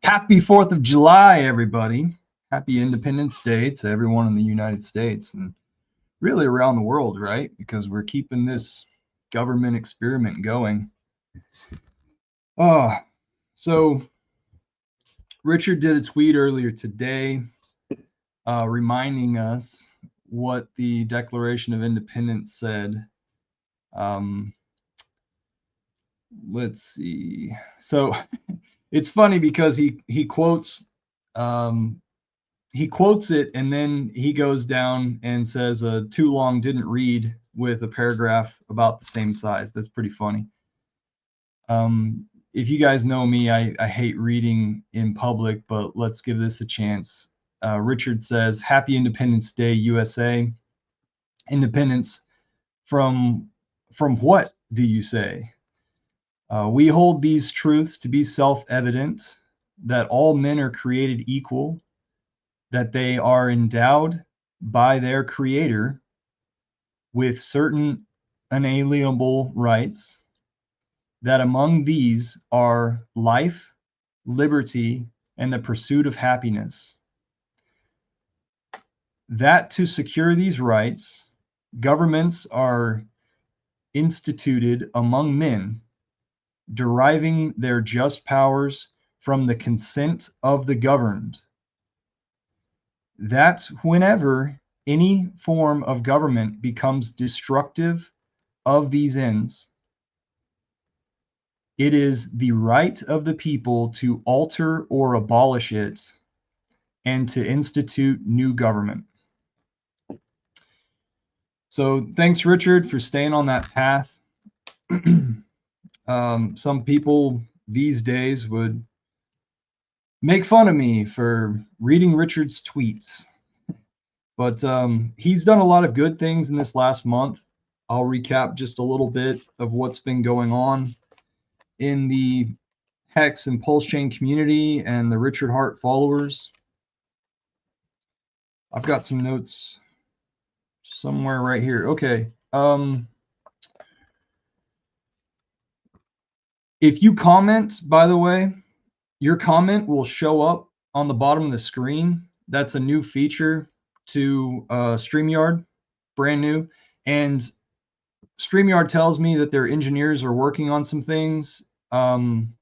Happy 4th of July, everybody. Happy Independence Day to everyone in the United States and really around the world, right? Because we're keeping this government experiment going. So Richard did a tweet earlier today reminding us what the Declaration of Independence said. Let's see. So it's funny because he quotes it and then he goes down and says too long didn't read with a paragraph about the same size. That's pretty funny. If you guys know me, I hate reading in public, but let's give this a chance. Richard says, Happy Independence Day, USA. Independence from what, do you say? We hold these truths to be self-evident, that all men are created equal, that they are endowed by their creator with certain unalienable rights, that among these are life, liberty, and the pursuit of happiness. That to secure these rights, governments are instituted among men, deriving their just powers from the consent of the governed. That whenever any form of government becomes destructive of these ends, it is the right of the people to alter or abolish it and to institute new government. So thanks, Richard, for staying on that path. Some people these days would make fun of me for reading Richard's tweets, but he's done a lot of good things in this last month. I'll recap just a little bit of what's been going on in the Hex and Pulse Chain community and the Richard Heart followers. I've got some notes somewhere right here. Okay. If you comment, by the way, your comment will show up on the bottom of the screen. That's a new feature to StreamYard, brand new. And StreamYard tells me that their engineers are working on some things. I'm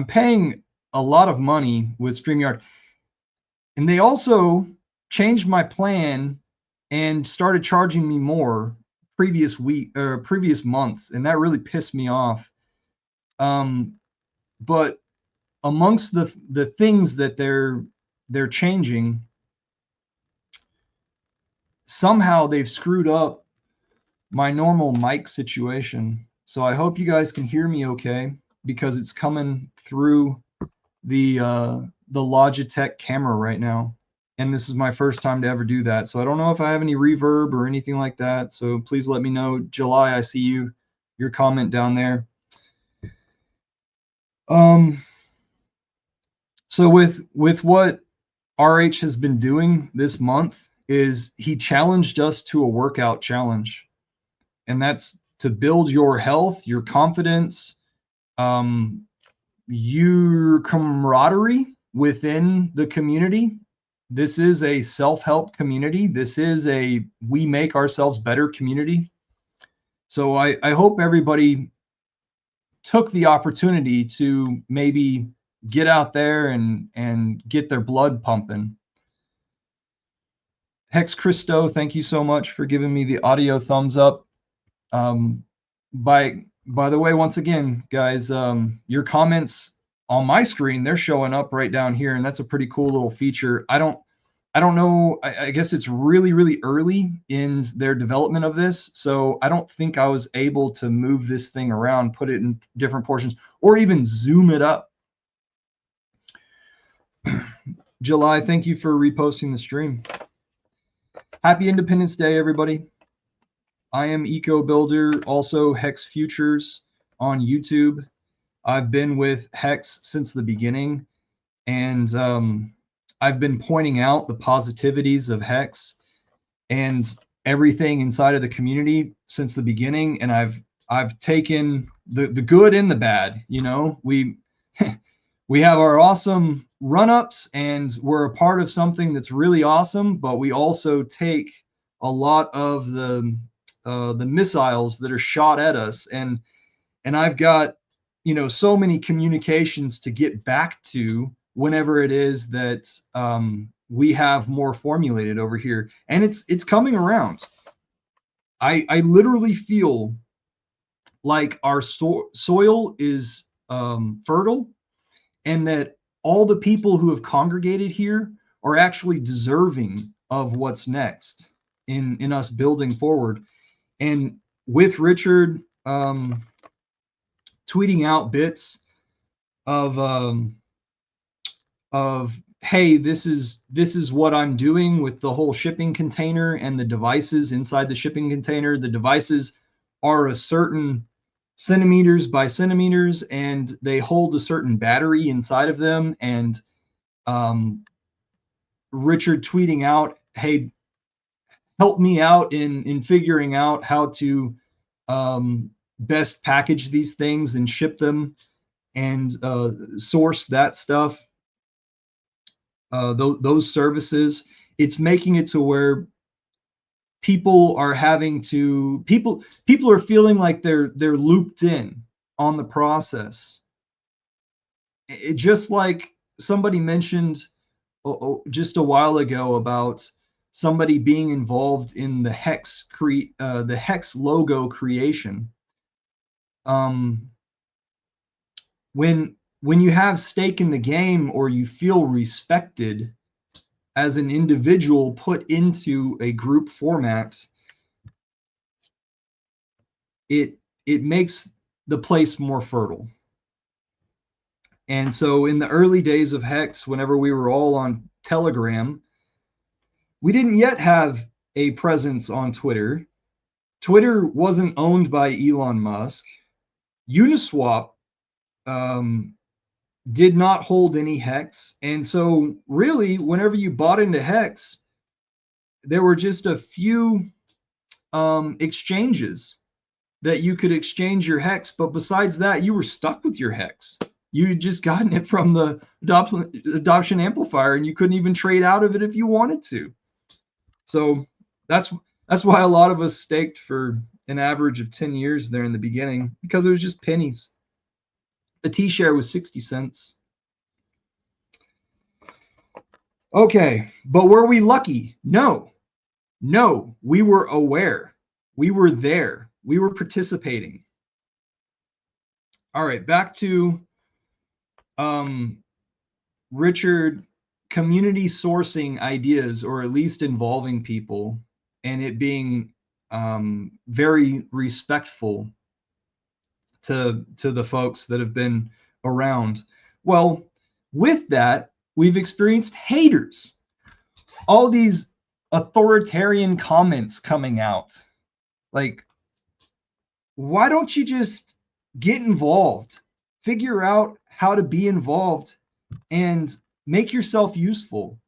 paying a lot of money with StreamYard, and they also changed my plan and started charging me more previous months, and that really pissed me off. But amongst the things that they're changing, somehow they've screwed up my normal mic situation. So I hope you guys can hear me okay, because it's coming through the Logitech camera right now. And this is my first time to ever do that. So I don't know if I have any reverb or anything like that. So please let me know. July, I see your comment down there. So with what RH has been doing this month is he challenged us to a workout challenge. And that's to build your health, your confidence, your camaraderie within the community. This is a self-help community. This is a we make ourselves better community. So I hope everybody took the opportunity to maybe get out there and get their blood pumping. Hex Christo, thank you so much for giving me the audio thumbs up. By the way, once again, guys, your comments on my screen, they're showing up right down here, and that's a pretty cool little feature. I don't know. I guess it's really early in their development of this, so I don't think I was able to move this thing around, put it in different portions, or even zoom it up. July, thank you for reposting the stream. Happy Independence Day, everybody. I am Eco Builder, also Hex Futures on YouTube. I've been with Hex since the beginning, and I've been pointing out the positivities of Hex and everything inside of the community since the beginning. And I've taken the good and the bad. You know, we we have our awesome run-ups, and we're a part of something that's really awesome, but we also take a lot of the missiles that are shot at us, and I've got, so many communications to get back to whenever it is that we have more formulated over here, and it's coming around. I literally feel like our soil is fertile, and that all the people who have congregated here are actually deserving of what's next in us building forward. And with Richard tweeting out bits of hey, this is what I'm doing with the whole shipping container and the devices inside the shipping container. The devices are a certain centimeters by centimeters, and they hold a certain battery inside of them. And Richard tweeting out, hey, help me out in figuring out how to best package these things and ship them and source that stuff, those services. It's making it to where people are having to people are feeling like they're looped in on the process. It just like somebody mentioned just a while ago about somebody being involved in the hex logo creation. When you have stake in the game, or you feel respected as an individual put into a group format, it makes the place more fertile. And so in the early days of Hex, whenever we were all on Telegram, we didn't yet have a presence on Twitter. Twitter wasn't owned by Elon Musk. Uniswap did not hold any Hex. And so really, whenever you bought into Hex, there were just a few exchanges that you could exchange your Hex. But besides that, you were stuck with your Hex. You had just gotten it from the adoption amplifier, and you couldn't even trade out of it if you wanted to. So that's why a lot of us staked for an average of 10 years there in the beginning, because it was just pennies. The T-share was 60 cents. Okay, but were we lucky? No, we were aware. We were there. We were participating. All right, back to Richard community sourcing ideas, or at least involving people, and it being very respectful to the folks that have been around. Well, with that, we've experienced haters. All these authoritarian comments coming out. Like, why don't you just get involved? Figure out how to be involved and make yourself useful.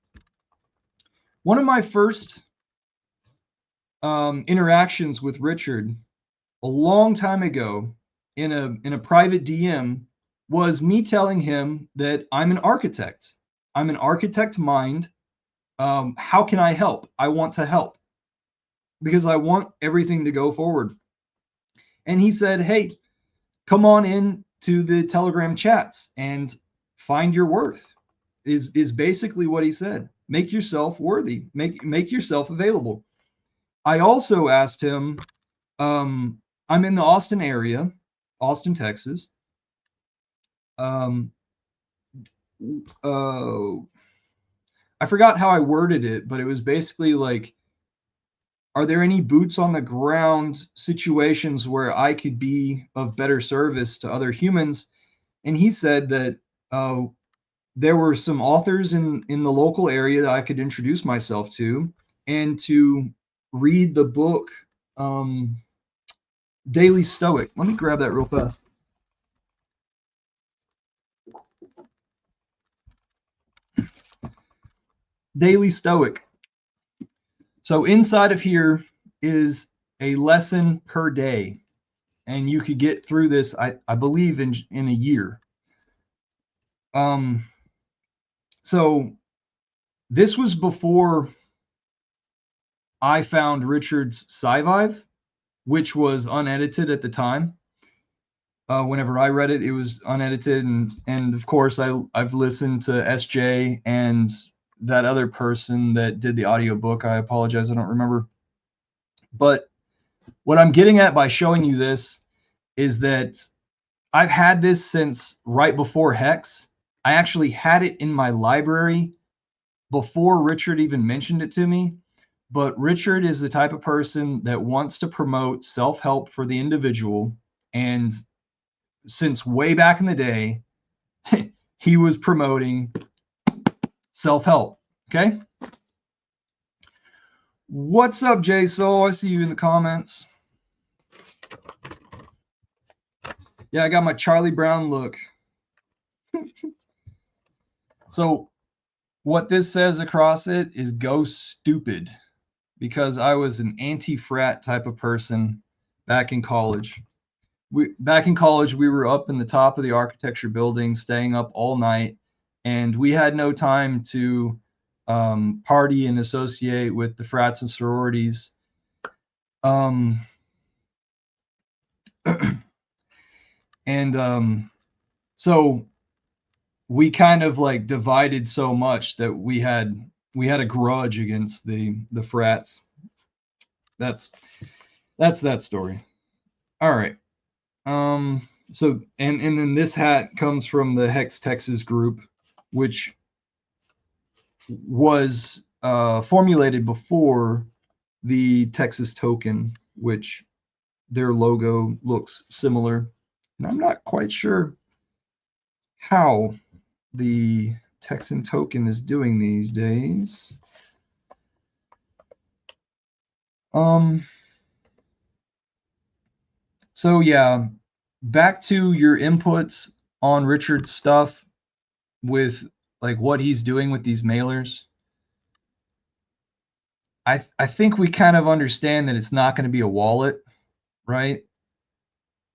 One of my first interactions with Richard a long time ago in a private DM was me telling him that I'm an architect. I'm an architect mind. How can I help? I want to help because I want everything to go forward. And he said, hey, come on in to the Telegram chats and find your worth, is basically what he said. Make yourself worthy. Make yourself available. I also asked him, I'm in the Austin area, Austin, Texas. I forgot how I worded it, but it was basically like, are there any boots on the ground situations where I could be of better service to other humans? And he said that there were some authors in the local area that I could introduce myself to, and to read the book Daily Stoic. Let me grab that real fast. Daily Stoic. So inside of here is a lesson per day, and you could get through this, I believe, in a year. So this was before I found Richard's Sci-Vive, which was unedited at the time. Whenever I read it, it was unedited, and of course I've listened to SJ and that other person that did the audiobook. I apologize, I don't remember. But what I'm getting at by showing you this is that I've had this since right before Hex. I actually had it in my library before Richard even mentioned it to me. But Richard is the type of person that wants to promote self-help for the individual. And since way back in the day, he was promoting self-help. Okay. What's up, Jay Soul? I see you in the comments. Yeah, I got my Charlie Brown look. So what this says across it is go stupid, because I was an anti-frat type of person back in college. Back in college, we were up in the top of the architecture building, staying up all night, and we had no time to party and associate with the frats and sororities. So we kind of like divided so much that we had a grudge against the frats. That's that story. All right. So and then this hat comes from the Hex Texas group, which was formulated before the Texas token, which their logo looks similar. And I'm not quite sure how the Texan token is doing these days. So yeah, back to your inputs on Richard's stuff with like what he's doing with these mailers. I think we kind of understand that it's not going to be a wallet, right?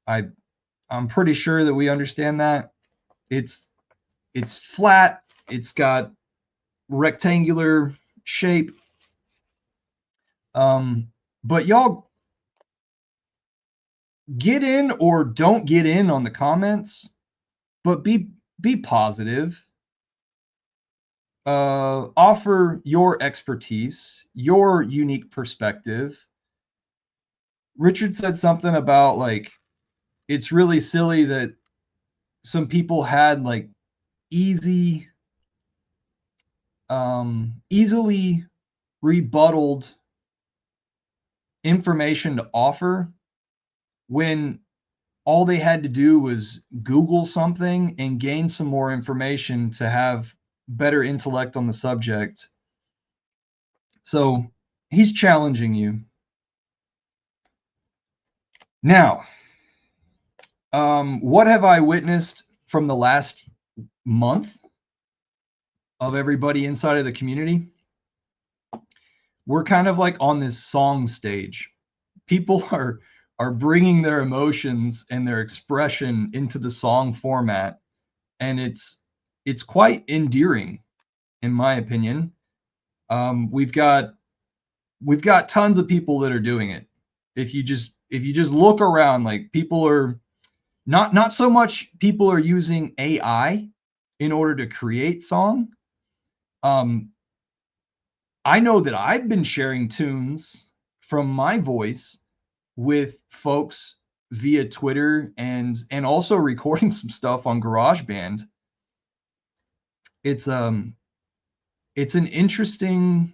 I'm pretty sure that we understand that. It's flat, it's got rectangular shape. But y'all get in or don't get in on the comments, but be positive. Offer your expertise, your unique perspective. Richard said something about like it's really silly that some people had like easily rebutted information to offer when all they had to do was Google something and gain some more information to have better intellect on the subject. So he's challenging you. Now, what have I witnessed from the last month of everybody inside of the community? We're kind of like on this song stage. People are bringing their emotions and their expression into the song format, and it's quite endearing, in my opinion. We've got tons of people that are doing it. If you just look around, like people are not so much people are using AI in order to create song. I know that I've been sharing tunes from my voice with folks via Twitter and also recording some stuff on GarageBand. It's an interesting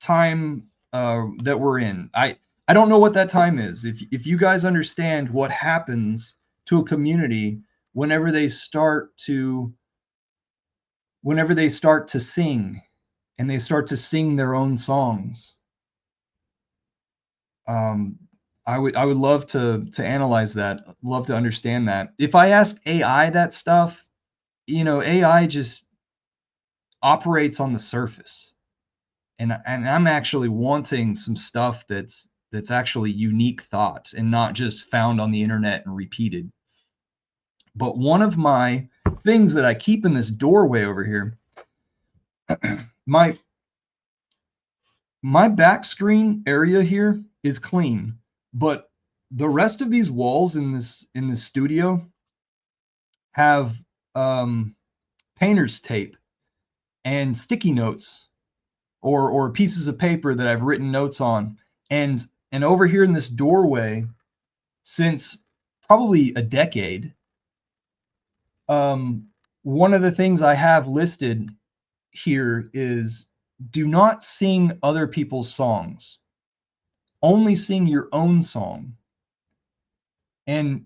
time that we're in. I don't know what that time is. If you guys understand what happens to a community whenever they start to sing and they start to sing their own songs. I would love to analyze that. Love to understand that. If I ask AI that stuff, AI just operates on the surface. And I'm actually wanting some stuff that's actually unique thoughts and not just found on the internet and repeated. But one of my things that I keep in this doorway over here. My back screen area here is clean, but the rest of these walls in this studio have painter's tape and sticky notes or pieces of paper that I've written notes on. And over here in this doorway, since probably a decade, one of the things I have listed here is do not sing other people's songs. Only sing your own song. And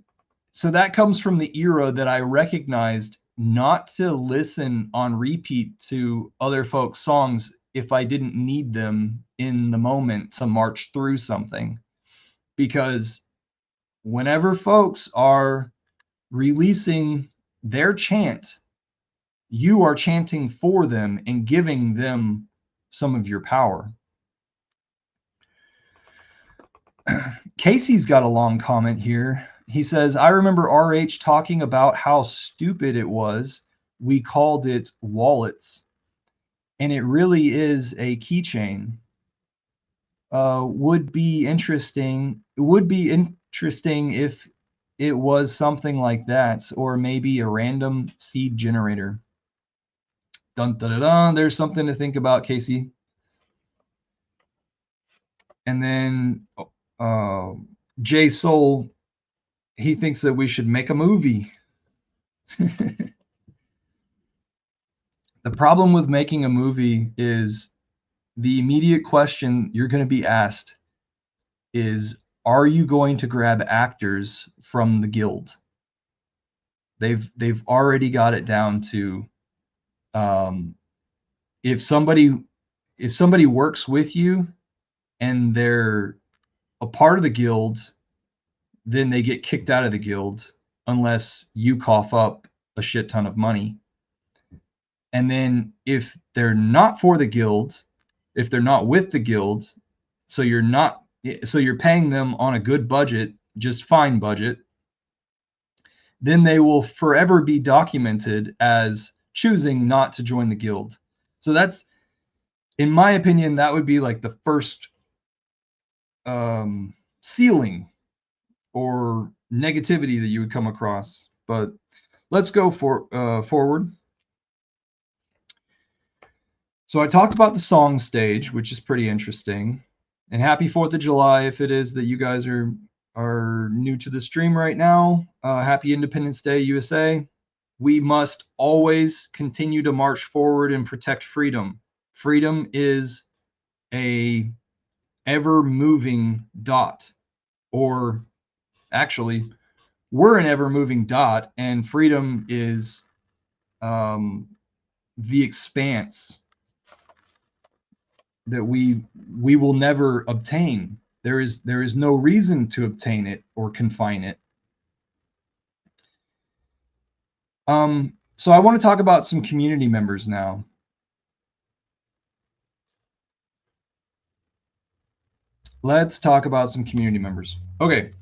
so that comes from the era that I recognized not to listen on repeat to other folks' songs if I didn't need them in the moment to march through something. Because whenever folks are releasing their chant, you are chanting for them and giving them some of your power. Casey's got a long comment here. He says, I remember RH talking about how stupid it was. We called it wallets. And it really is a keychain. Would be interesting. It would be interesting if it was something like that, or maybe a random seed generator. Dun, dun, dun, dun. There's something to think about, Casey. And then Jay Soul, he thinks that we should make a movie. The problem with making a movie is the immediate question you're going to be asked is, are you going to grab actors from the guild? They've already got it down to if somebody works with you and they're a part of the guild, then they get kicked out of the guild unless you cough up a shit ton of money. And then if they're not for the guild, if they're not with the guild, so you're paying them on a good budget, just fine budget, then they will forever be documented as choosing not to join the guild. So that's, in my opinion, that would be like the first ceiling or negativity that you would come across. But let's go forward. So I talked about the song stage, which is pretty interesting. And happy 4th of July if it is that you guys are new to the stream right now. Happy Independence Day, USA. We must always continue to march forward and protect freedom. Freedom is a ever-moving dot, or actually, we're an ever-moving dot, and freedom is the expanse that we will never obtain. There is no reason to obtain it or confine it. So I want to talk about some community members now. Let's talk about some community members. Okay.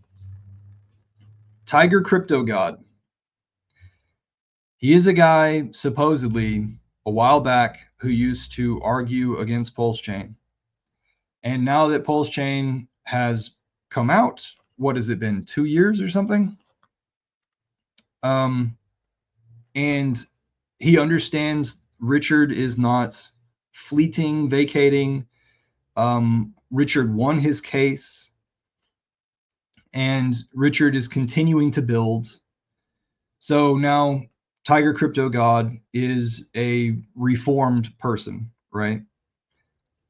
Tiger Crypto God. He is a guy, supposedly, a while back, who used to argue against Pulse Chain. And now that Pulse Chain has come out, what has it been, 2 years or something? And he understands Richard is not fleeting, vacating. Richard won his case, and Richard is continuing to build. So now Tiger Crypto God is a reformed person, right?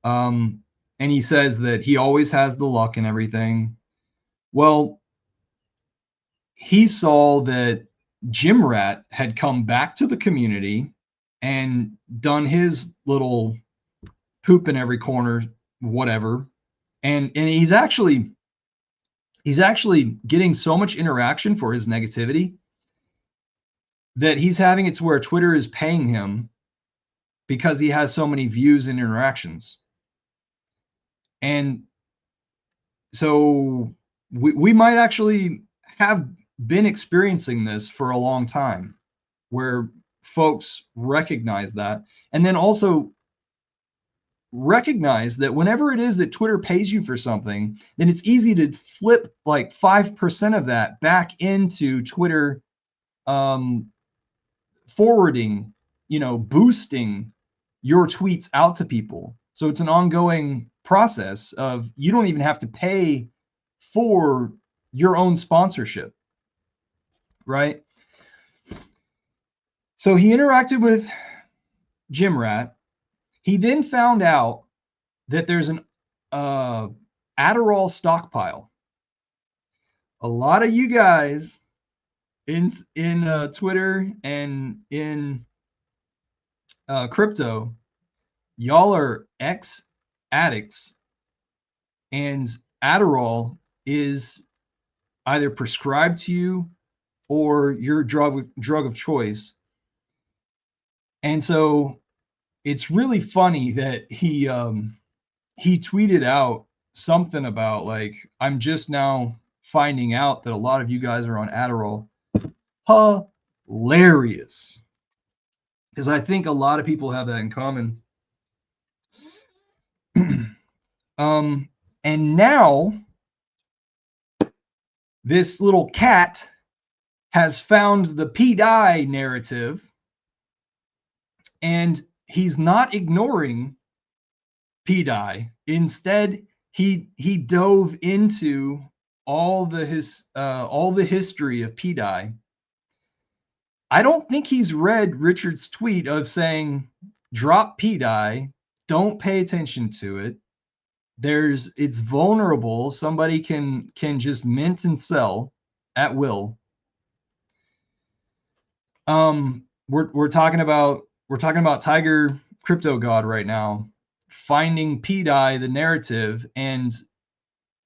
And he says that he always has the luck and everything. Well, he saw that Jim Rat had come back to the community and done his little poop in every corner, whatever. And he's actually getting so much interaction for his negativity that he's having it to where Twitter is paying him because he has so many views and interactions. And so we might actually have been experiencing this for a long time, where folks recognize that, and then also recognize that whenever it is that Twitter pays you for something, then it's easy to flip like 5% of that back into Twitter, forwarding, boosting your tweets out to people. So it's an ongoing process of, you don't even have to pay for your own sponsorship, right? So he interacted with Jim Rat. He then found out that there's an Adderall stockpile. A lot of you guys in Twitter and in crypto, y'all are ex-addicts, and Adderall is either prescribed to you or your drug of choice. And so it's really funny that he tweeted out something about like, I'm just now finding out that a lot of you guys are on Adderall. Hilarious. Because I think a lot of people have that in common. And now this little cat has found the P. Dye narrative, and he's not ignoring P. Dye. Instead, he dove into all the history of P. Dye. I don't think he's read Richard's tweet of saying, drop P. Dye, don't pay attention to it. It's vulnerable. Somebody can just mint and sell at will. We're talking about Tiger Crypto God right now, finding P. Dye, the narrative. And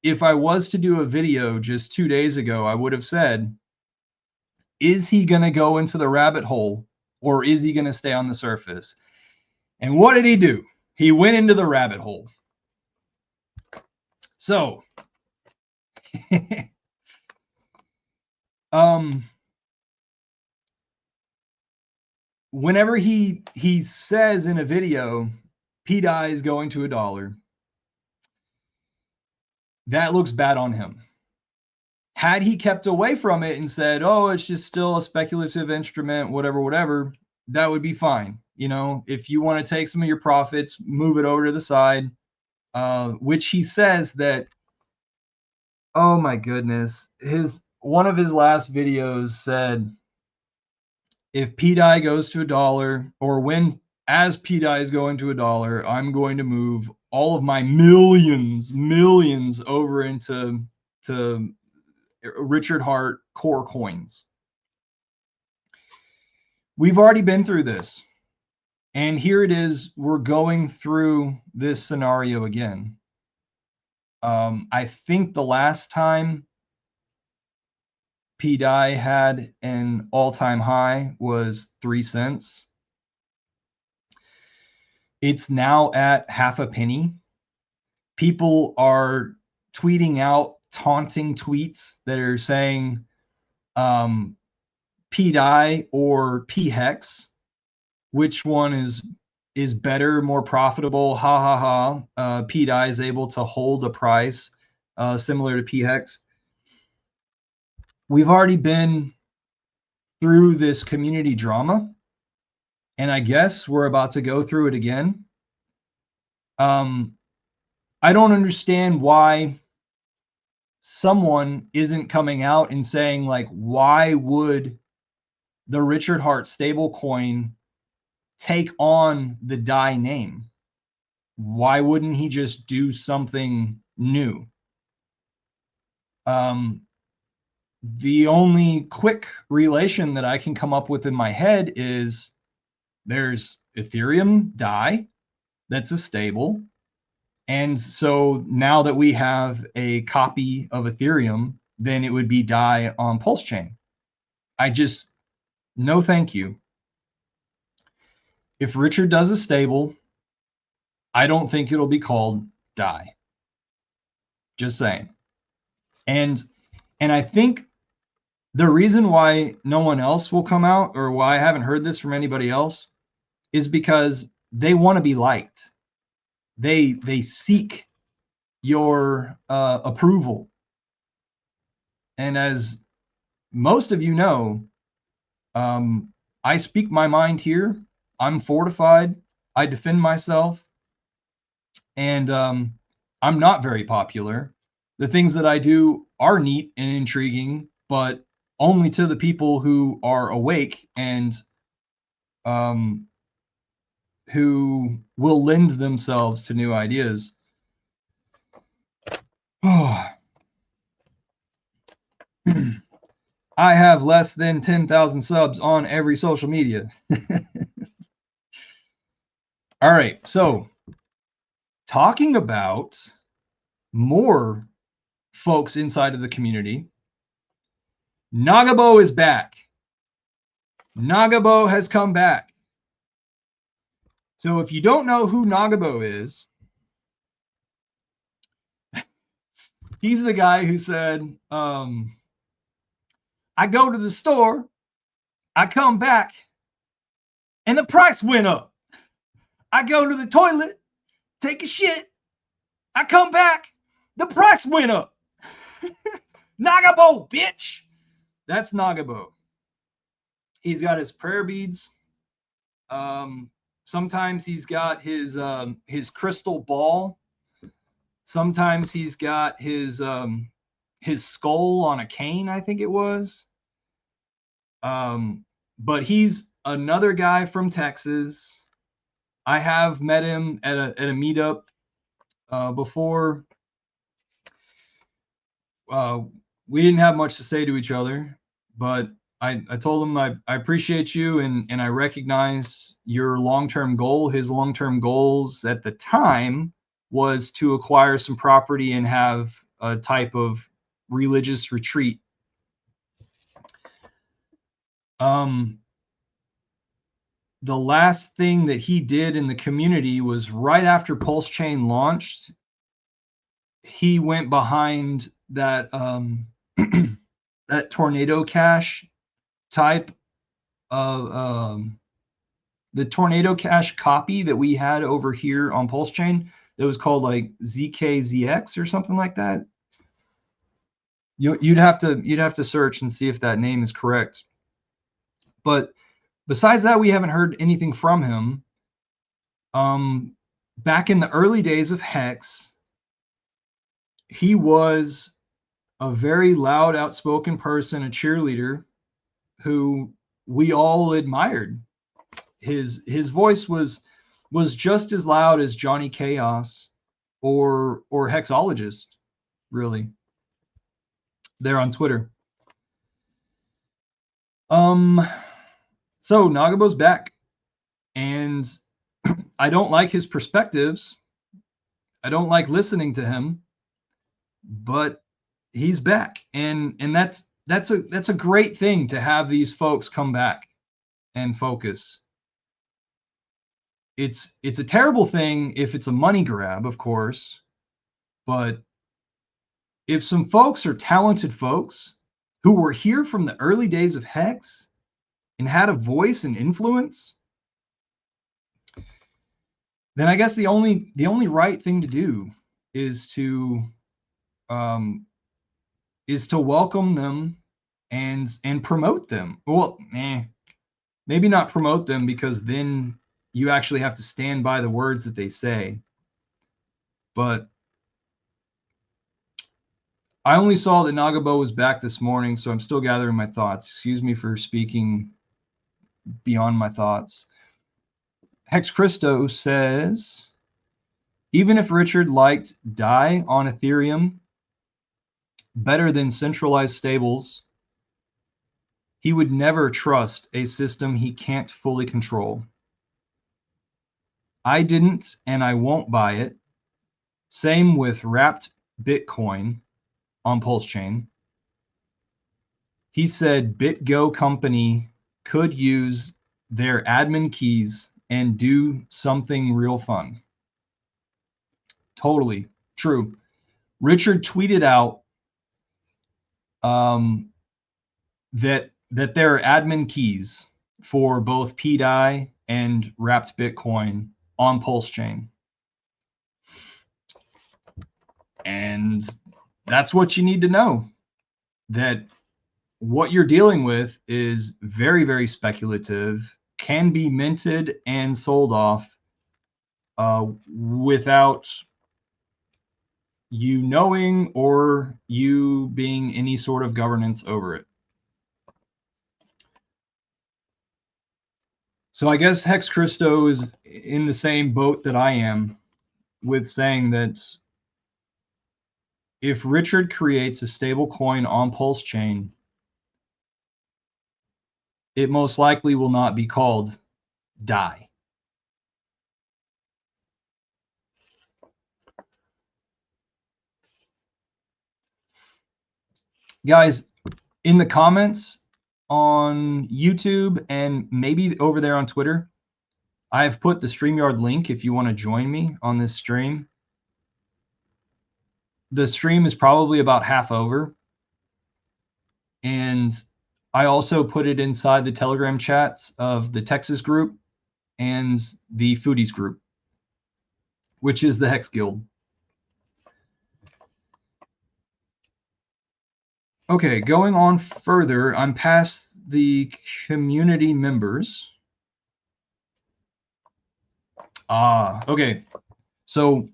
if I was to do a video just 2 days ago, I would have said, is he going to go into the rabbit hole, or is he going to stay on the surface? And what did he do? He went into the rabbit hole. So, whenever he says in a video, P. Dye is going to $1, that looks bad on him. Had he kept away from it and said, oh, it's just still a speculative instrument, whatever, that would be fine. If you want to take some of your profits, move it over to the side, which he says that, oh my goodness, one of his last videos said, if P. Dye goes to $1, or as P. Dye is going to $1, I'm going to move all of my millions over into Richard Heart core coins. We've already been through this, and here it is. We're going through this scenario again. I think the last time P. Dye had an all-time high was 3 cents. It's now at half a penny. People are tweeting out taunting tweets that are saying P. Dye or P. Hex, which one is better, more profitable? Ha ha ha. P. Dye is able to hold a price similar to P. Hex. We've already been through this community drama, and I guess we're about to go through it again. I don't understand why someone isn't coming out and saying, like, why would the Richard Heart stablecoin take on the Dye name? Why wouldn't he just do something new? The only quick relation that I can come up with in my head is there's Ethereum Dye, that's a stable. And so now that we have a copy of Ethereum, then it would be Dye on Pulse Chain. No thank you. If Richard does a stable, I don't think it'll be called Dye. Just saying. And I think The reason why no one else will come out, or why I haven't heard this from anybody else, is because they want to be liked. They seek your approval. And as most of you know, I speak my mind here. I'm fortified. I defend myself. And I'm not very popular. The things that I do are neat and intriguing, but only to the people who are awake and who will lend themselves to new ideas. I have less than 10,000 subs on every social media. All right, so talking about more folks inside of the community, Nagabo is back. Nagabo has come back. So if you don't know who Nagabo is, he's the guy who said, I go to the store, I come back, and the price went up. I go to the toilet, take a shit, I come back, the price went up. Nagabo, bitch. That's Nagabo. He's got his prayer beads. Sometimes he's got his crystal ball. Sometimes he's got his skull on a cane, I think it was. But he's another guy from Texas. I have met him at a meetup before. We didn't have much to say to each other, but I told him I appreciate you and I recognize your long-term goal. His long-term goals at the time was to acquire some property and have a type of religious retreat. The last thing that he did in the community was right after Pulse Chain launched, he went behind that that Tornado Cash type of the Tornado Cash copy that we had over here on Pulse Chain that was called like ZKZX or something like that. You'd have to search and see if that name is correct. But besides that, we haven't heard anything from him. Back in the early days of Hex, he was a very loud, outspoken person, a cheerleader who we all admired. His voice was just as loud as Johnny Chaos or Hexologist, really. There on Twitter. So Nagabo's back, and I don't like his perspectives. I don't like listening to him, but he's back, and that's a great thing to have these folks come back and focus. It's a terrible thing if it's a money grab, of course, but if some folks are talented folks who were here from the early days of Hex and had a voice and influence, then I guess the only right thing to do is to welcome them and promote them. Well, maybe not promote them, because then you actually have to stand by the words that they say. But I only saw that Nagabo was back this morning, so I'm still gathering my thoughts. Excuse me for speaking beyond my thoughts. Hex Christo says, even if Richard liked DAI on Ethereum better than centralized stables, he would never trust a system he can't fully control. I didn't, and I won't buy it. Same with Wrapped Bitcoin on Pulse Chain. He said BitGo company could use their admin keys and do something real fun. Totally true. Richard tweeted out that there are admin keys for both PDAI and Wrapped Bitcoin on Pulse Chain. And that's what you need to know, that what you're dealing with is very, very speculative, can be minted and sold off without you knowing or you being any sort of governance over it. So I guess Hex Christo is in the same boat that I am, with saying that if Richard creates a stable coin on Pulse Chain, it most likely will not be called DAI. Guys, in the comments on YouTube and maybe over there on Twitter, I've put the StreamYard link if you want to join me on this stream. The stream is probably about half over. And I also put it inside the Telegram chats of the Texas group and the Foodies group, which is the Hex Guild. Okay, going on further, I'm past the community members. Okay. So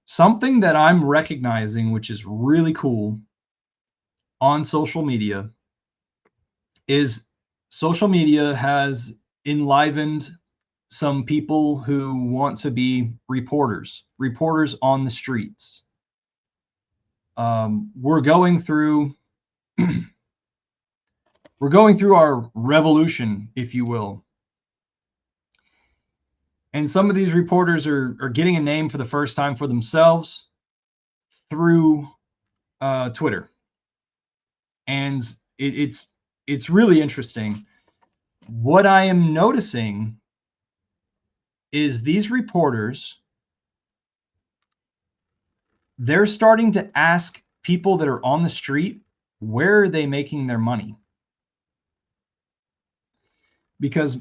something that I'm recognizing, which is really cool on social media, is social media has enlivened some people who want to be reporters on the streets. We're going through our revolution, if you will. And some of these reporters are getting a name for the first time for themselves through Twitter. And it's really interesting. What I am noticing is these reporters, they're starting to ask people that are on the street, where are they making their money? Because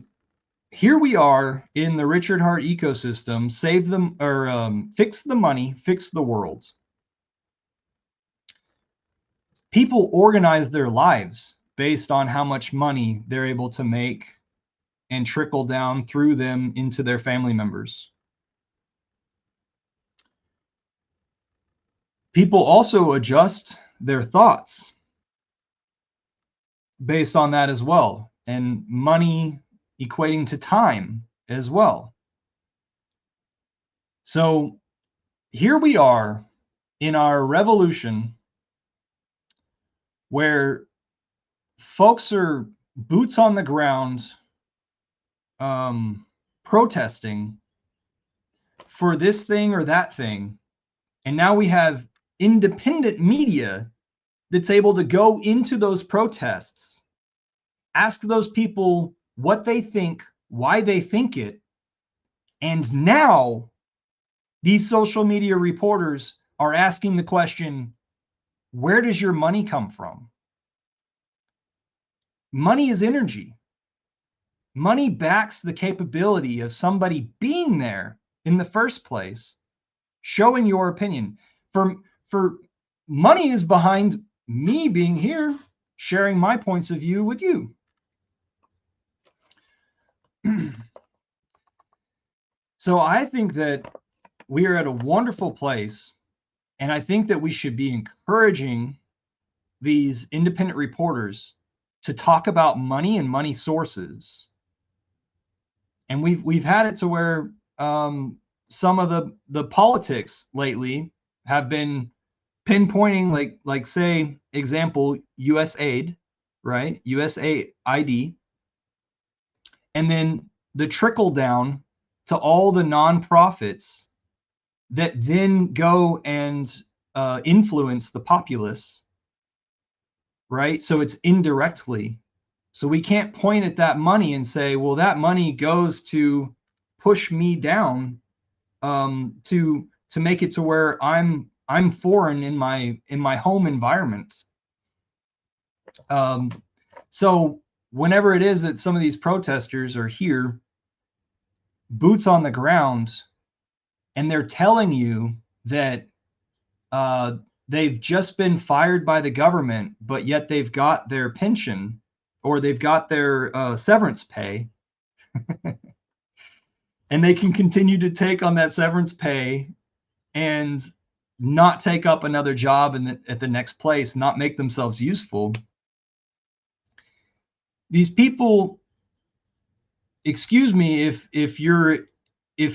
here we are in the Richard Heart ecosystem, save them, or fix the money, fix the world. People organize their lives based on how much money they're able to make and trickle down through them into their family members. People also adjust their thoughts based on that as well, and money equating to time as well. So here we are in our revolution where folks are boots on the ground, protesting for this thing or that thing. And now we have independent media that's able to go into those protests, ask those people what they think, why they think it. And now these social media reporters are asking the question, where does your money come from? Money is energy. Money backs the capability of somebody being there in the first place, showing your opinion. For money is behind me being here, sharing my points of view with you. So I think that we are at a wonderful place, and I think that we should be encouraging these independent reporters to talk about money and money sources. And we've had it to where some of the politics lately have been pinpointing, like say, example, USAID, right? USAID, and then the trickle down to all the nonprofits that then go and influence the populace, right? So it's indirectly. So we can't point at that money and say, well, that money goes to push me down, to make it to where I'm foreign in my home environment. So whenever it is that some of these protesters are here, boots on the ground, and they're telling you that they've just been fired by the government, but yet they've got their pension or they've got their severance pay, and they can continue to take on that severance pay and not take up another job at the next place, not make themselves useful. These people, excuse me if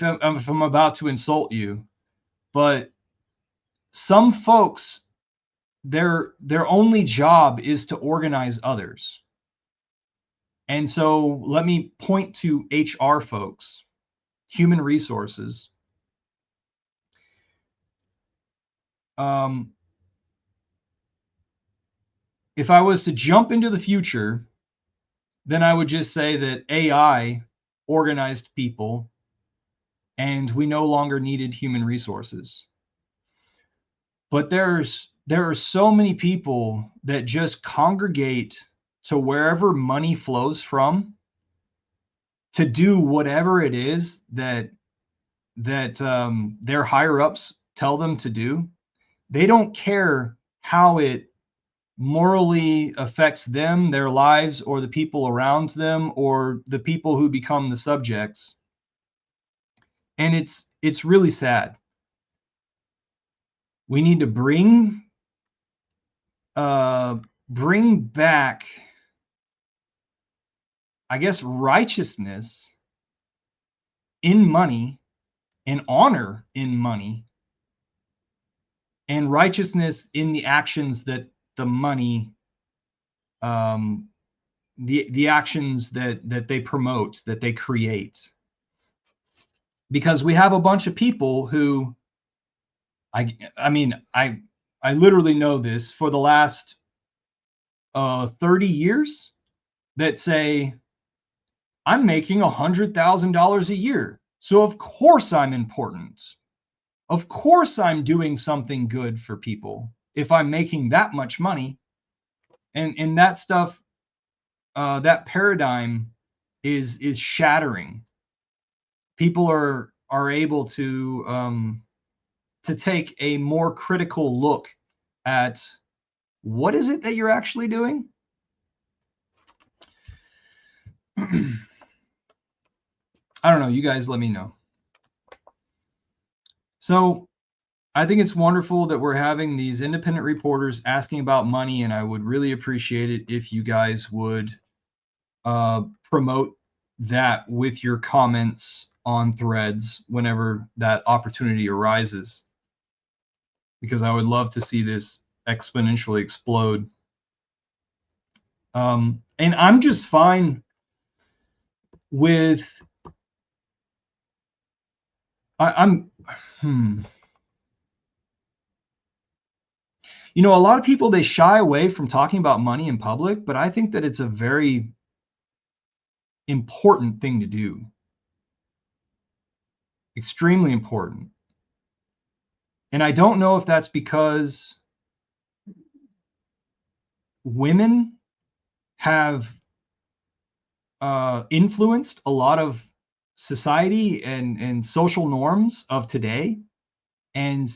I'm about to insult you, but some folks, their only job is to organize others. And so let me point to HR folks, human resources. If I was to jump into the future, then I would just say that AI organized people and we no longer needed human resources. But there are so many people that just congregate to wherever money flows from to do whatever it is that their higher ups tell them to do. They don't care how it morally affects them, their lives, or the people around them, or the people who become the subjects. And it's really sad. We need to bring back, I guess, righteousness in money and honor in money and righteousness in the actions that the money the actions that they promote, that they create. Because we have a bunch of people who I mean I literally know this for the last 30 years that say I'm making $100,000 a year. So of course I'm important. Of course I'm doing something good for people if I'm making that much money. And that stuff, that paradigm is shattering. People are able to take a more critical look at what is it that you're actually doing. I don't know. You guys let me know. So I think it's wonderful that we're having these independent reporters asking about money, and I would really appreciate it if you guys would promote that with your comments on Threads whenever that opportunity arises, because I would love to see this exponentially explode. And I'm just fine with I'm you know, a lot of people, they shy away from talking about money in public, but I think that it's a very important thing to do. Extremely important. And I don't know if that's because women have influenced a lot of society and social norms of today, and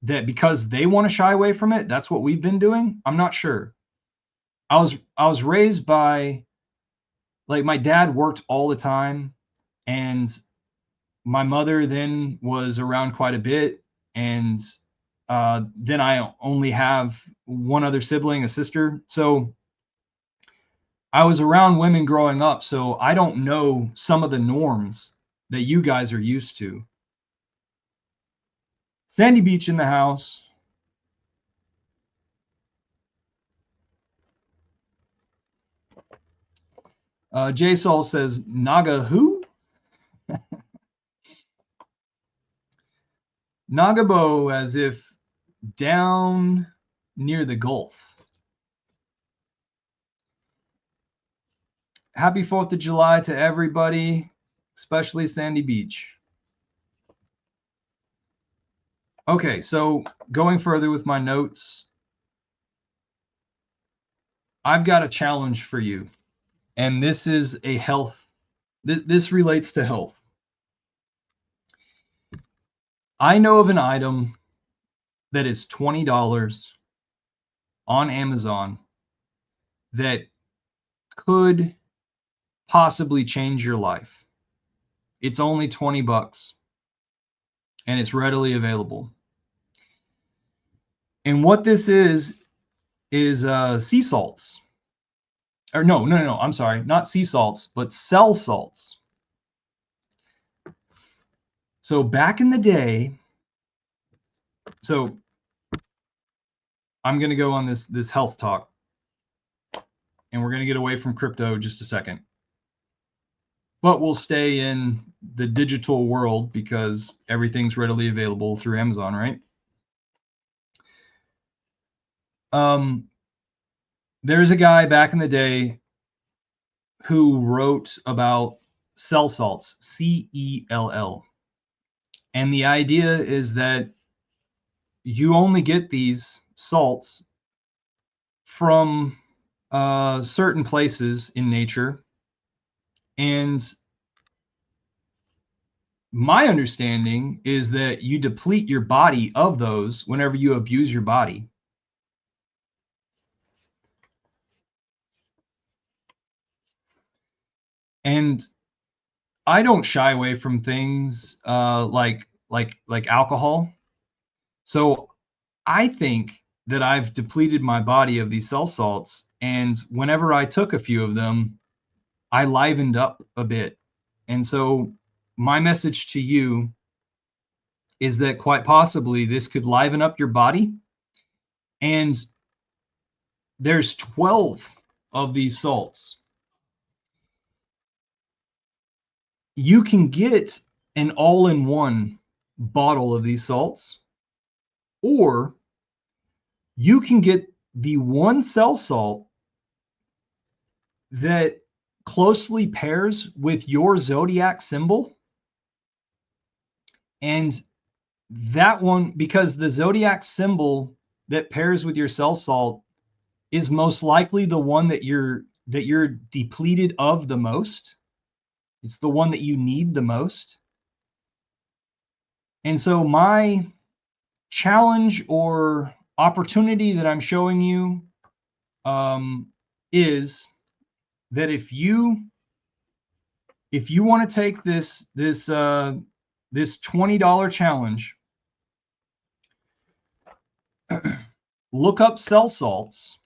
that because they want to shy away from it, that's what we've been doing. I'm not sure. I was raised by, like, my dad worked all the time, and my mother then was around quite a bit, and then I only have one other sibling, a sister. So I was around women growing up, so I don't know some of the norms that you guys are used to. Sandy Beach in the house. J Sol says, Naga who? Nagabo, as if down near the Gulf. Happy 4th of July to everybody, especially Sandy Beach. Okay, so going further with my notes. I've got a challenge for you, and this is a health. This relates to health. I know of an item that is $20 on Amazon that could possibly change your life. It's only 20 bucks and it's readily available. And what this is sea salts. Or no, I'm sorry, not sea salts, but cell salts. So back in the day, so I'm going to go on this health talk, and we're going to get away from crypto just a second. But we'll stay in the digital world because everything's readily available through Amazon, right? There's a guy back in the day who wrote about cell salts, CELL. And the idea is that you only get these salts from certain places in nature. And my understanding is that you deplete your body of those whenever you abuse your body. And I don't shy away from things like alcohol. So I think that I've depleted my body of these cell salts, and whenever I took a few of them, I livened up a bit. And so my message to you is that quite possibly this could liven up your body. And there's 12 of these salts. You can get an all-in-one bottle of these salts, or you can get the one cell salt that closely pairs with your zodiac symbol. And that one, because the zodiac symbol that pairs with your cell salt is most likely the one that you're depleted of the most. It's the one that you need the most. And so my challenge or opportunity that I'm showing you is that if you want to take this $20 challenge, look up cell salts.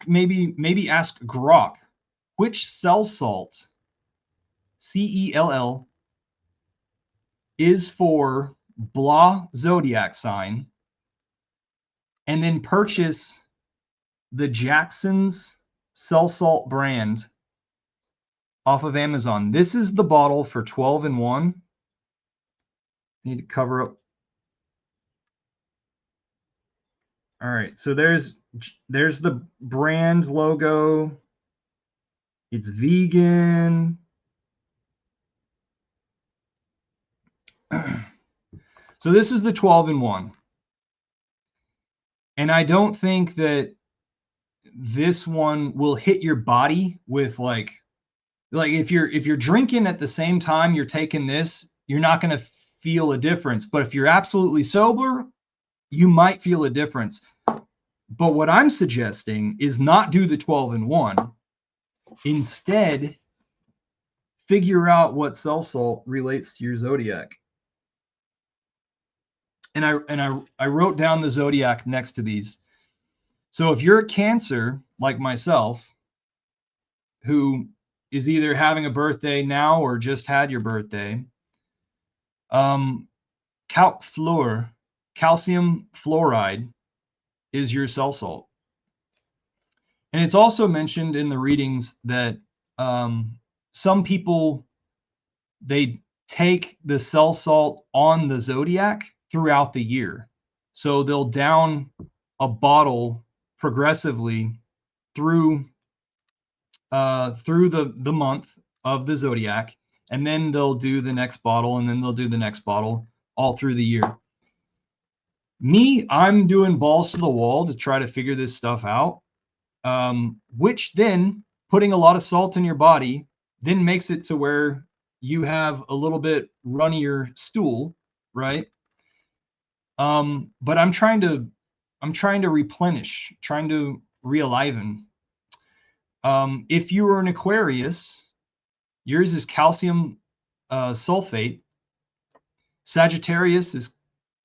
Maybe ask Grok which cell salt, CELL, is for blah zodiac sign, and then purchase the Jackson's cell salt brand off of Amazon. This is the bottle for 12-in-1. Need to cover up. All right, so there's the brand logo. It's vegan. So this is the 12-in-1. And I don't think that this one will hit your body with like if you're drinking at the same time you're taking this, you're not going to feel a difference. But if you're absolutely sober, you might feel a difference. But what I'm suggesting is not do the 12-in-1. Instead, figure out what cell salt relates to your zodiac. And I wrote down the zodiac next to these. So if you're a Cancer like myself, who is either having a birthday now or just had your birthday, calcium fluoride is your cell salt. And it's also mentioned in the readings that some people, they take the cell salt on the zodiac throughout the year. So they'll down a bottle progressively through the month of the zodiac, and then they'll do the next bottle, and then they'll do the next bottle all through the year. Me, I'm doing balls to the wall to try to figure this stuff out. which then putting a lot of salt in your body then makes it to where you have a little bit runnier stool, right? But I'm trying to replenish, trying to realiven. If you were an Aquarius, yours is calcium sulfate. Sagittarius is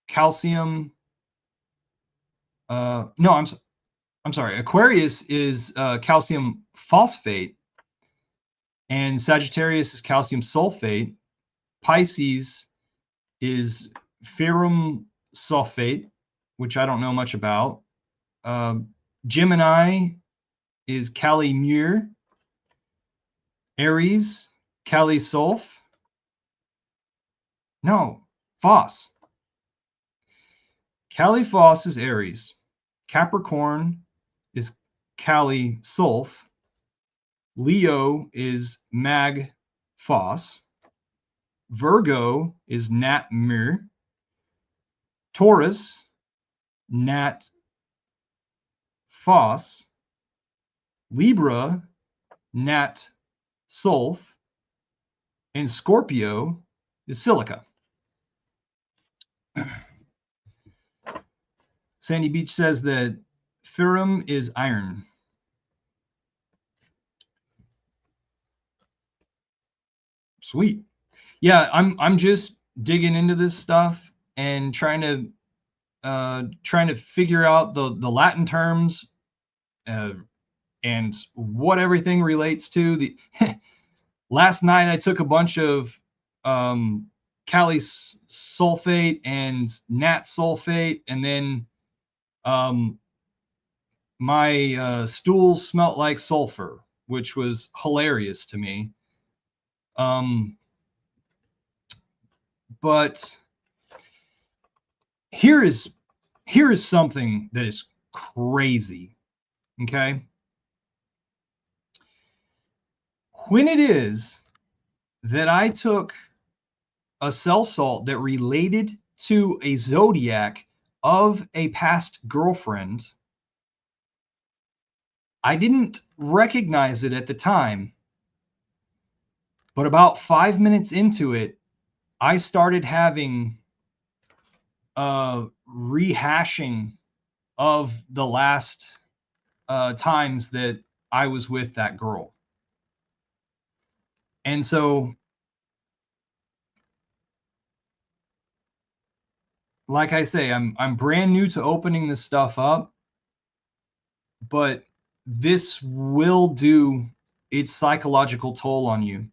calcium. No, I'm sorry. Aquarius is calcium phosphate, and Sagittarius is calcium sulfate. Pisces is ferrum sulfate, which I don't know much about. Gemini is Kali Mur. Aries, Kali Sulf. No, Phos. Kali Phos is Aries. Capricorn is Kali Sulf. Leo is Mag Phos. Virgo is Nat Mur. Taurus, Nat Phos. Libra, Nat Sulf. And Scorpio is Silica. Sandy Beach says that ferrum is iron. Sweet. Yeah, I'm just digging into this stuff and trying to figure out the Latin terms and what everything relates to. The last night I took a bunch of Kali sulfate and nat sulfate, and then my stool smelt like sulfur, which was hilarious to me. But here is something that is crazy. Okay. When it is that I took a cell salt that related to a zodiac of a past girlfriend, I didn't recognize it at the time, but about 5 minutes into it, I started having rehashing of the last times that I was with that girl. And so, like I say, I'm brand new to opening this stuff up, but this will do its psychological toll on you.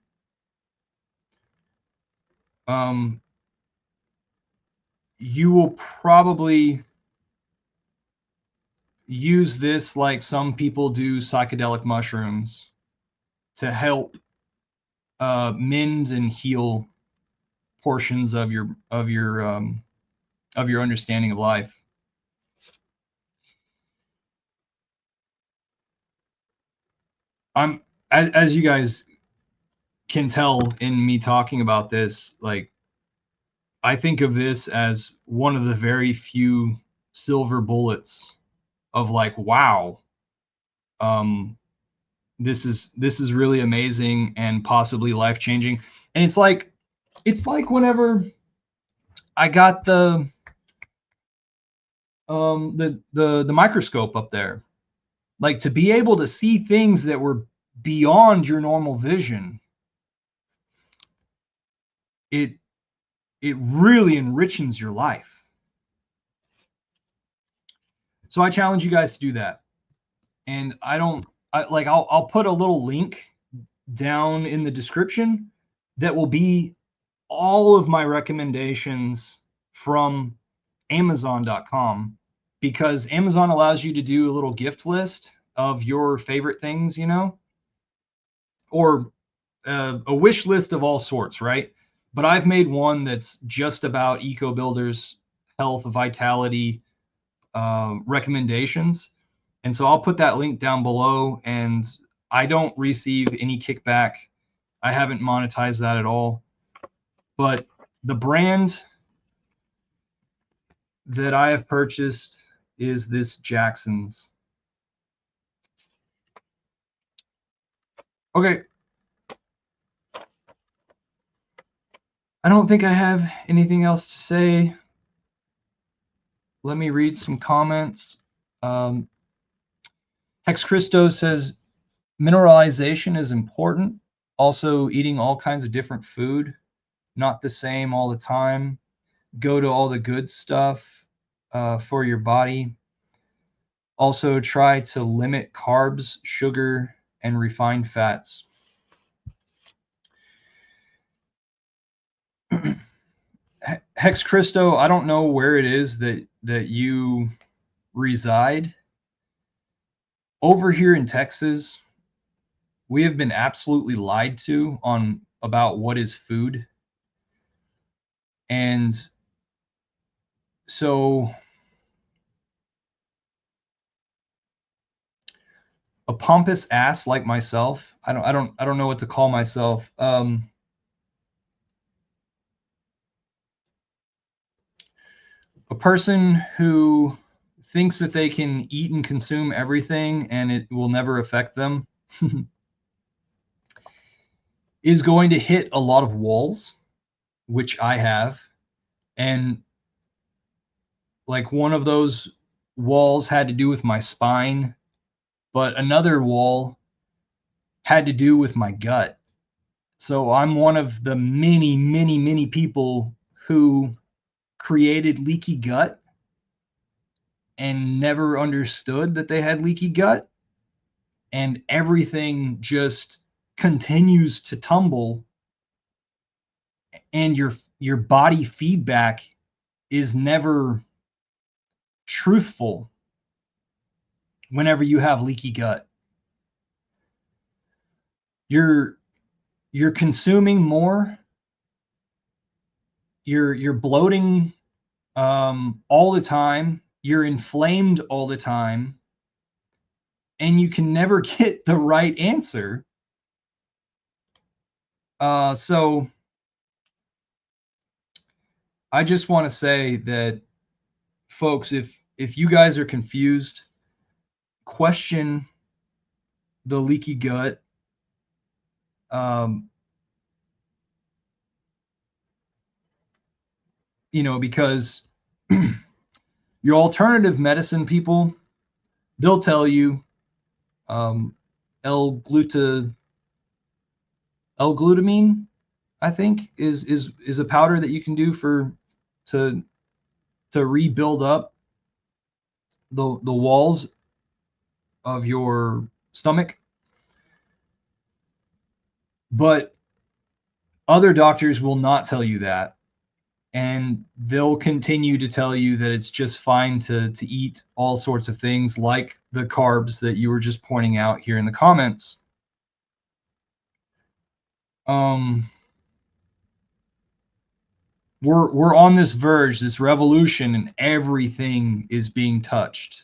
You will probably use this like some people do psychedelic mushrooms to help mend and heal portions of your understanding of life. I'm as you guys can tell in me talking about this, like I think of this as one of the very few silver bullets of like, wow, this is really amazing and possibly life-changing. And it's like whenever I got the microscope up there, like to be able to see things that were beyond your normal vision, it really enriches your life. So I challenge you guys to do that. And I'll put a little link down in the description that will be all of my recommendations from Amazon.com, because Amazon allows you to do a little gift list of your favorite things, you know, or a wish list of all sorts, right? But I've made one that's just about EcoBuilder's health, vitality recommendations. And so I'll put that link down below, and I don't receive any kickback. I haven't monetized that at all. But the brand that I have purchased is this Jackson's. Okay. I don't think I have anything else to say. Let me read some comments. Hex Christo says mineralization is important. Also, eating all kinds of different food, not the same all the time. Go to all the good stuff for your body. Also, try to limit carbs, sugar, and refined fats. Hex Christo, I don't know where it is that you reside. Over here in Texas, we have been absolutely lied to on about what is food. And so a pompous ass like myself, I don't know what to call myself. A person who thinks that they can eat and consume everything and it will never affect them is going to hit a lot of walls, which I have. And like one of those walls had to do with my spine, but another wall had to do with my gut. So I'm one of the many, many, many people who created leaky gut and never understood that they had leaky gut. And everything just continues to tumble. And your body feedback is never truthful whenever you have leaky gut. You're consuming more. You're bloating all the time. You're inflamed all the time, and you can never get the right answer. So I just want to say that, folks, if you guys are confused, question the leaky gut. Because your alternative medicine people, they'll tell you L-glutamine, I think, is a powder that you can do to rebuild up the walls of your stomach. But other doctors will not tell you that. And they'll continue to tell you that it's just fine to eat all sorts of things like the carbs that you were just pointing out here in the comments. We're on this verge, this revolution, and everything is being touched.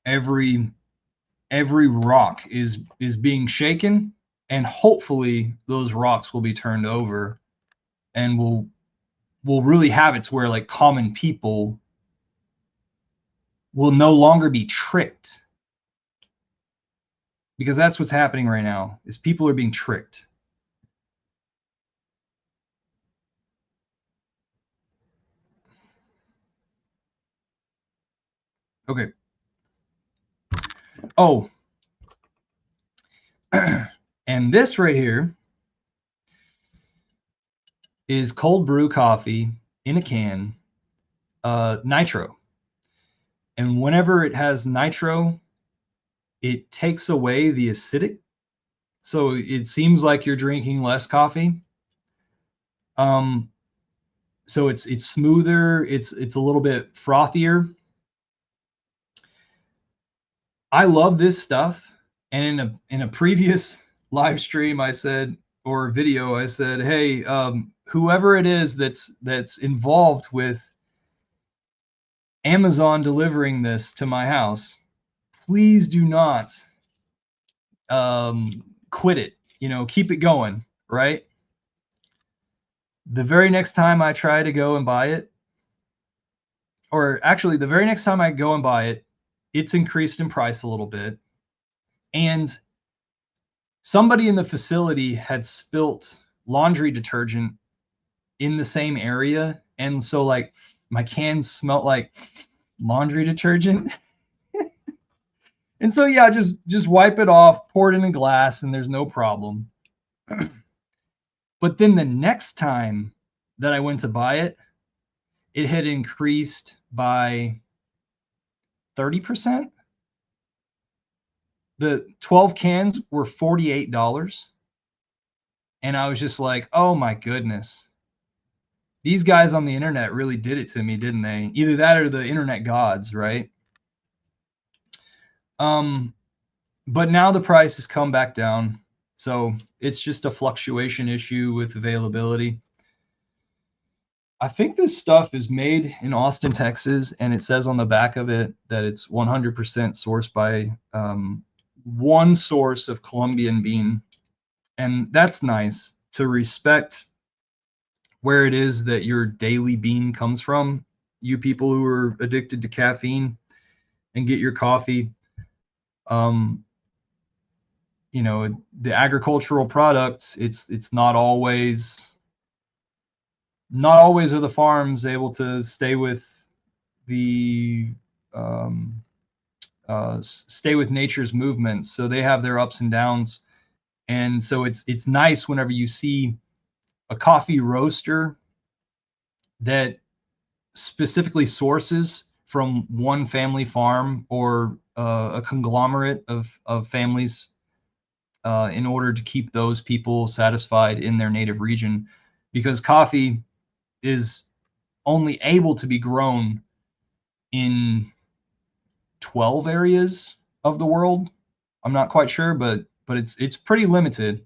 Every rock is being shaken, and hopefully those rocks will be turned over, and we'll really have it to where like common people will no longer be tricked, because that's what's happening right now is people are being tricked. Okay. Oh, and this right here is cold brew coffee in a can, nitro. And whenever it has nitro, it takes away the acidic. So it seems like you're drinking less coffee. So it's smoother, it's a little bit frothier. I love this stuff. And in a previous live stream, I said, or video, I said, hey, whoever it is that's involved with Amazon delivering this to my house, please do not quit it. Keep it going, right? The very next time I try to go and buy it, or actually the very next time I go and buy it, it's increased in price a little bit. And somebody in the facility had spilt laundry detergent in the same area. And so like my cans smelled like laundry detergent. And so, yeah, just wipe it off, pour it in a glass, and there's no problem. But then the next time that I went to buy it, it had increased by 30%. The 12 cans were $48. And I was just like, oh my goodness. These guys on the internet really did it to me, didn't they? Either that or the internet gods, right? But now the price has come back down. So it's just a fluctuation issue with availability. I think this stuff is made in Austin, Texas, and it says on the back of it that it's 100% sourced by one source of Colombian bean. And that's nice to respect where it is that your daily bean comes from. You people who are addicted to caffeine and get your coffee, you know, the agricultural products, it's not always are the farms able to stay with the stay with nature's movements. So they have their ups and downs. And so it's nice whenever you see a coffee roaster that specifically sources from one family farm or a conglomerate of families in order to keep those people satisfied in their native region, because coffee is only able to be grown in 12 areas of the world. I'm not quite sure, but it's pretty limited.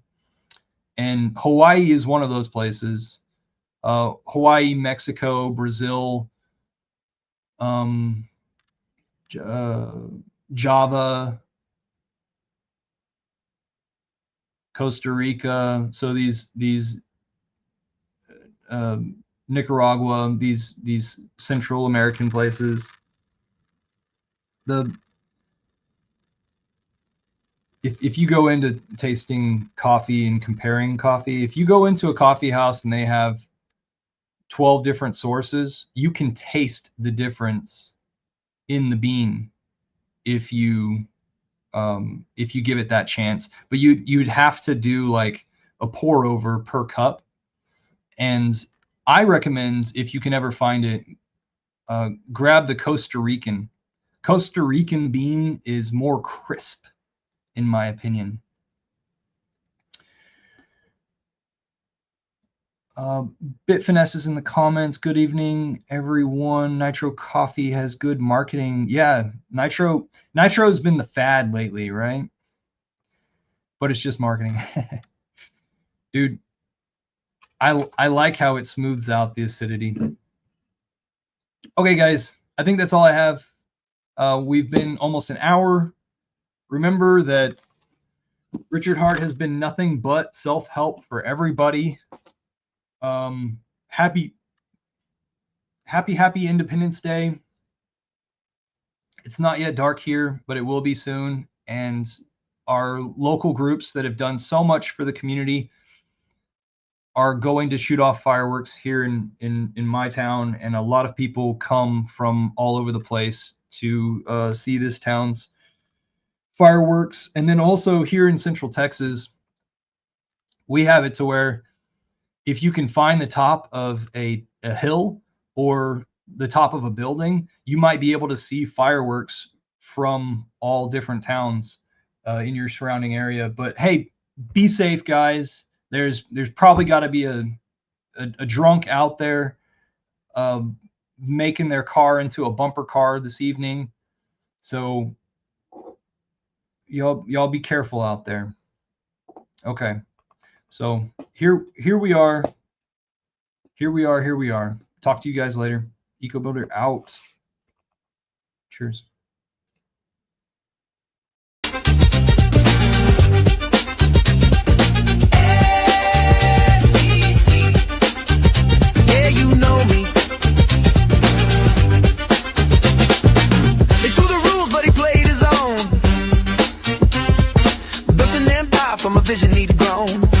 And Hawaii is one of those places. Hawaii, Mexico, Brazil, Java, Costa Rica. So these Nicaragua, these Central American places. If you go into tasting coffee and comparing coffee, if you go into a coffee house and they have 12 different sources, you can taste the difference in the bean if you give it that chance. But you'd have to do like a pour over per cup. And I recommend, if you can ever find it, grab the Costa Rican. Costa Rican bean is more crisp, in my opinion. Bit Finesse is in the comments. Good evening, everyone. Nitro Coffee has good marketing. Yeah, Nitro has been the fad lately, right? But it's just marketing. Dude, I like how it smooths out the acidity. Okay, guys, I think that's all I have. We've been almost an hour. Remember that Richard Heart has been nothing but self-help for everybody. Happy Independence Day. It's not yet dark here, but it will be soon. And our local groups that have done so much for the community are going to shoot off fireworks here in my town, and a lot of people come from all over the place to see this town's fireworks. And then also here in Central Texas, we have it to where if you can find the top of a hill or the top of a building, you might be able to see fireworks from all different towns in your surrounding area. But hey, be safe, guys. There's probably got to be a drunk out there making their car into a bumper car this evening. So y'all be careful out there. Okay. So here we are. Here we are. Talk to you guys later. EcoBuilder out. Cheers. Yeah, you know me. They threw the rules, but he played his own. grown.